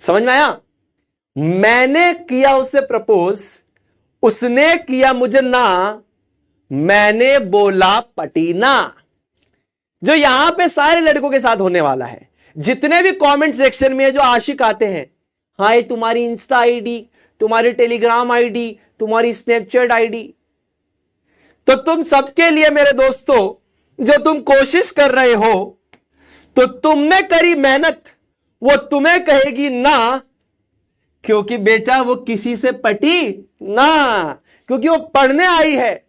समझ में आया? मैंने किया उसे प्रपोज, उसने किया मुझे ना, मैंने बोला पटीना। जो यहां पे सारे लड़कों के साथ होने वाला है, जितने भी कमेंट सेक्शन में जो आशिक आते हैं, हाय तुम्हारी इंस्टा आईडी, तुम्हारी टेलीग्राम आईडी, तुम्हारी स्नैपचैट आईडी, तो तुम सबके लिए मेरे दोस्तों, जो तुम कोशिश कर रहे हो, तो तुमने करी मेहनत, वो तुम्हें कहेगी ना, क्योंकि बेटा वो किसी से पटी ना, क्योंकि वो पढ़ने आई है।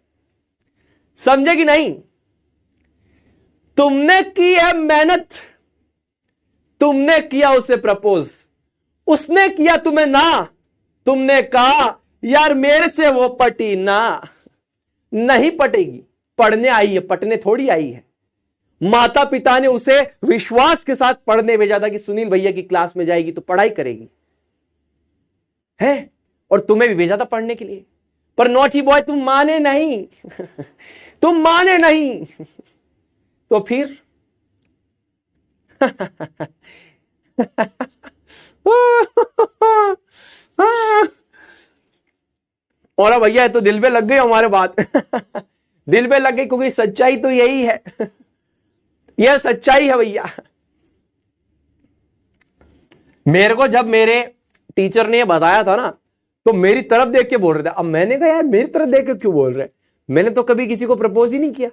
समझे कि नहीं? तुमने की है मेहनत, तुमने किया उसे प्रपोज, उसने किया तुम्हें ना, तुमने कहा यार मेरे से वो पटी ना। नहीं पटेगी, पढ़ने आई है, पटने थोड़ी आई है। माता पिता ने उसे विश्वास के साथ पढ़ने भेजा था कि सुनील भैया की क्लास में जाएगी तो पढ़ाई करेगी, है, और तुम्हें भी भेजा था पढ़ने के लिए। पर नॉटी बॉय तुम माने नहीं तुम माने नहीं, तो फिर और भैया तो दिल पे लग गई हमारे बात दिल पे लग गई, क्योंकि सच्चाई तो यही है यह सच्चाई है भैया। मेरे को जब मेरे टीचर ने बताया था ना, तो मेरी तरफ देख के बोल रहे थे। अब मैंने कहा यार मेरी तरफ देख के क्यों बोल रहे, मैंने तो कभी किसी को प्रपोज ही नहीं किया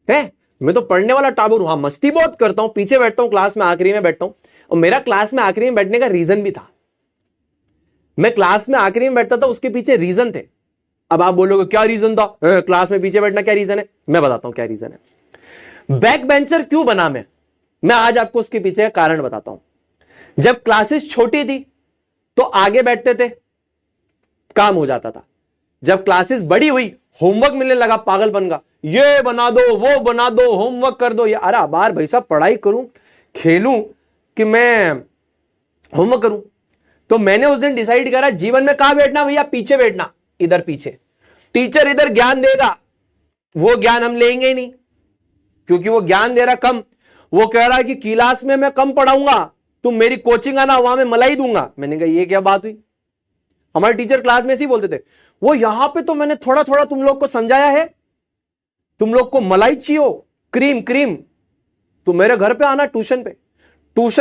है, मैं तो पढ़ने वाला टाबू हूं। हाँ, मस्ती बहुत करता हूं, पीछे बैठता हूं, क्लास में आखिरी में बैठता हूं, और मेरा क्लास में आखिरी में बैठने का रीजन भी था। मैं क्लास में आखिरी में बैठता था, उसके पीछे रीजन थे। अब आप बोलोगे क्या रीजन था, क्लास में पीछे बैठना क्या रीजन है? मैं बताता हूं क्या रीजन है। बैक बेंचर क्यों बना मैं आज आपको उसके पीछे का कारण बताता हूं। जब क्लासेस छोटी थी तो आगे बैठते थे, काम हो जाता था। जब क्लासेस बड़ी हुई, होमवर्क मिलने लगा, पागलपन का, ये बना दो, वो बना दो, होमवर्क कर दो। अरे बार भाई साहब, पढ़ाई करूं, खेलूं कि मैं होमवर्क करूं? तो मैंने उस दिन डिसाइड करा, जीवन में कहां बैठना भैया? पीछे बैठना, इधर पीछे। टीचर इधर ज्ञान देगा, वो ज्ञान हम लेंगे ही नहीं, क्योंकि वो ज्ञान दे रहा कम। वो कह रहा है कि क्लास में मैं कम पढ़ाऊंगा, तुम मेरी कोचिंग आना, वहां मैं मलाई दूंगा। मैंने कहा ये क्या बात हुई? हमारे टीचर क्लास में ऐसे ही बोलते थे। वो यहां पे तो मैंने थोड़ा थोड़ा तुम लोग को समझाया है, तुम लोग को मलाई चाहिए, क्रीम क्रीम, तो मेरे घर पे आना, ट्यूशन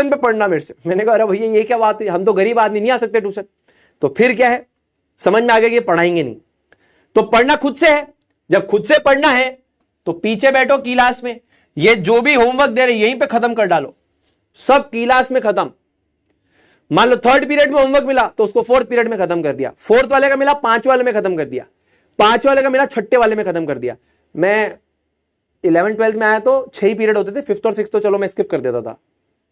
पे पढ़ना मेरे से। मैंने कहा अरे भैया ये क्या बात है, हम तो गरीब आदमी, नहीं आ सकते ट्यूशन। तो फिर क्या है, समझ में आ गया कि पढ़ाएंगे नहीं, तो पढ़ना खुद से है। जब खुद से पढ़ना है तो पीछे बैठो क्लास में, ये जो भी होमवर्क दे रहे यहीं पे खत्म कर डालो, सब क्लास में खत्म। मान लो थर्ड पीरियड में होमवर्क मिला तो उसको फोर्थ पीरियड में खत्म कर दिया, फोर्थ वाले का मिला पांच वाले में खत्म कर दिया, पांच वाले का मिला छठे वाले में खत्म कर दिया। मैं 11th-12th में आया तो 6 ही पीरियड होते थे, 5th और 6th तो चलो मैं स्किप कर देता था,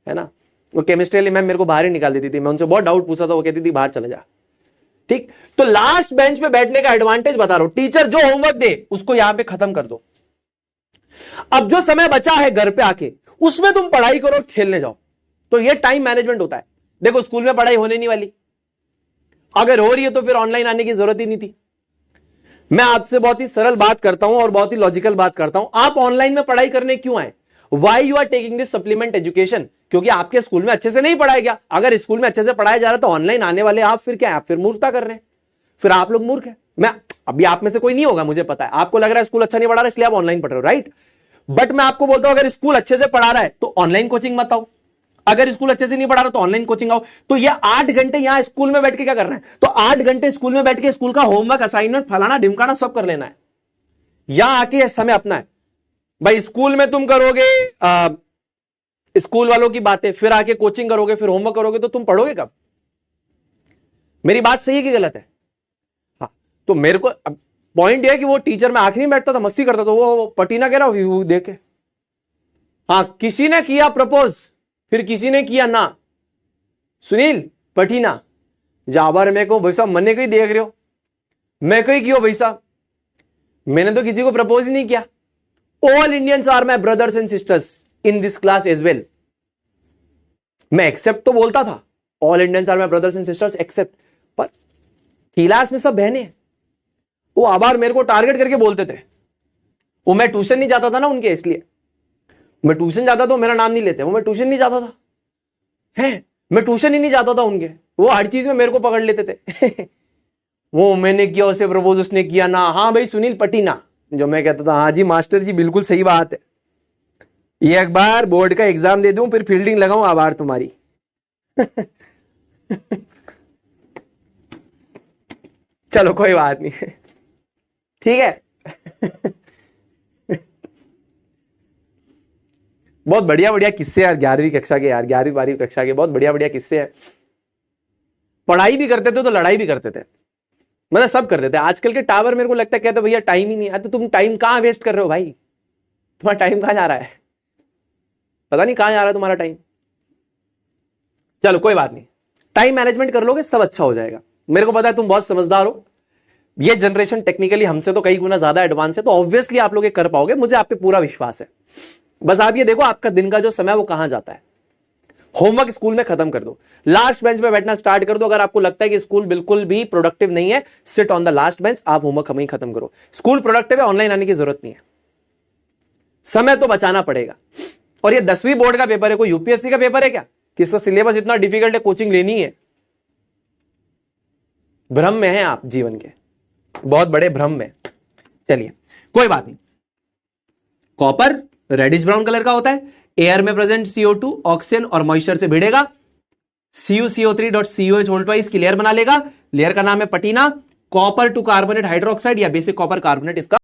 है ना। वो केमिस्ट्री वाली मैम मेरे को बाहर ही निकाल देती थी, मैं उनसे बहुत डाउट पूछा था, वो कहती थी बाहर चले जा। ठीक, तो लास्ट बेंच पे बैठने का एडवांटेज बता रहा हूं, टीचर जो होमवर्क दे उसको यहां पे खत्म कर दो। अब जो समय बचा है घर पे आके, उसमें तुम पढ़ाई करो, खेलने जाओ। तो ये टाइम मैनेजमेंट होता है। देखो स्कूल में पढ़ाई होने नहीं वाली, अगर हो रही है तो फिर ऑनलाइन आने की जरूरत ही नहीं थी। मैं आपसे बहुत ही सरल बात करता हूं और बहुत ही लॉजिकल बात करता हूं। आप ऑनलाइन में पढ़ाई करने क्यों आए? Why you are taking this supplement education? क्योंकि आपके स्कूल में अच्छे से नहीं पढ़ाया गया। अगर स्कूल में अच्छे से पढ़ाया जा रहा है तो ऑनलाइन आने वाले आप फिर क्या है, आप फिर मूर्खता कर रहे हैं, फिर आप लोग मूर्ख हैं। मैं अभी आप में से कोई नहीं होगा, मुझे पता है, आपको लग रहा है स्कूल अच्छा नहीं पढ़ा रहा इसलिए आप ऑनलाइन पढ़ रहे हो, राइट। बट मैं आपको बोलता हूं अगर स्कूल अच्छे से पढ़ा रहा है तो ऑनलाइन कोचिंग मत आओ, अगर स्कूल अच्छे से नहीं पढ़ा रहा तो ऑनलाइन कोचिंग आओ। तो ये 8 घंटे यहां स्कूल में बैठ के क्या करना है? तो 8 घंटे स्कूल में बैठ के स्कूल का होमवर्क, असाइनमेंट, फलाना ढिमकाना सब कर लेना है। यहां आके समय अपना है भाई। स्कूल में तुम करोगे स्कूल वालों की बातें, फिर आके कोचिंग करोगे, फिर होमवर्क करोगे, तो तुम पढ़ोगे कब? मेरी बात सही है कि गलत है? हाँ, तो मेरे को पॉइंट यह कि वो टीचर में आखिरी में बैठता था, मस्ती करता था, वो पटीना कह रहा व्यू देखे। हाँ, किसी ने किया प्रपोज, फिर किसी ने किया ना, सुनील पटीना जाबर मेरे को भाई साहब मन्ने कहीं देख रहे हो, मैं कहीं क्यों भाई साहब, मैंने तो किसी को प्रपोज ही नहीं किया। All Indians are my brothers and sisters in this class as well. मैं एक्सेप्ट तो बोलता था, all Indians are my brothers and sisters accept, पर क्लास में सब बहने हैं। वो आबार मेरे को टारगेट करके बोलते थे। वो मैं ट्यूशन नहीं जाता था ना उनके, इसलिए मैं ट्यूशन जाता तो मेरा नाम नहीं लेते, वो मैं ट्यूशन नहीं जाता था, है मैं ट्यूशन ही नहीं जाता था उनके, वो हर चीज में मेरे को पकड़ लेते थे। वो मैंने किया, उसे प्रपोज उसने किया ना, हाँ भाई सुनील पटीना, जो मैं कहता था हाँ जी मास्टर जी बिल्कुल सही बात है, ये एक बार बोर्ड का एग्जाम दे दूं फिर फील्डिंग लगाऊं आभार तुम्हारी। चलो कोई बात नहीं, ठीक है। बहुत बढ़िया बढ़िया किस्से यार 11वीं कक्षा के, यार 11वीं 12वीं कक्षा के बहुत बढ़िया बढ़िया किस्से हैं। पढ़ाई भी करते थे तो लड़ाई भी करते थे, मतलब सब करते थे। आजकल के टावर मेरे को लगता है कहते भैया टाइम ही नहीं है, तो तुम टाइम कहां वेस्ट कर रहे हो भाई, तुम्हारा टाइम कहां जा रहा है, पता नहीं कहां जा रहा है तुम्हारा टाइम। चलो कोई बात नहीं, टाइम मैनेजमेंट कर लोगे सब अच्छा हो जाएगा। मेरे को पता है तुम बहुत समझदार हो, ये जनरेशन टेक्निकली हमसे तो कई गुना ज्यादा एडवांस है, तो ऑब्वियसली आप लोग ये कर पाओगे, मुझे आप पे पूरा विश्वास है। बस आप ये देखो आपका दिन का जो समय वो कहां जाता है। होमवर्क स्कूल में खत्म कर दो, लास्ट बेंच पे बैठना स्टार्ट कर दो। अगर आपको लगता है कि स्कूल बिल्कुल भी प्रोडक्टिव नहीं है, sit on the last bench, आप होमवर्क वहीं खत्म करो। स्कूल प्रोडक्टिव है, ऑनलाइन आने की जरूरत नहीं है, समय तो बचाना पड़ेगा। और ये 10वीं बोर्ड का पेपर है, कोई यूपीएससी का पेपर है क्या कि इसका सिलेबस इतना डिफिकल्ट है, कोचिंग लेनी है। भ्रम में है आप, जीवन के बहुत बड़े भ्रम में। चलिए कोई बात नहीं। कॉपर रेडिश ब्राउन कलर का होता है, एयर में प्रेजेंट CO2 ऑक्सीजन और मॉइस्चर से भिड़ेगा, CuCO3.COH इसकी लेयर बना लेगा। लेयर का नाम है patina. Copper two carbonate hydroxide या बेसिक कॉपर कार्बोनेट इसका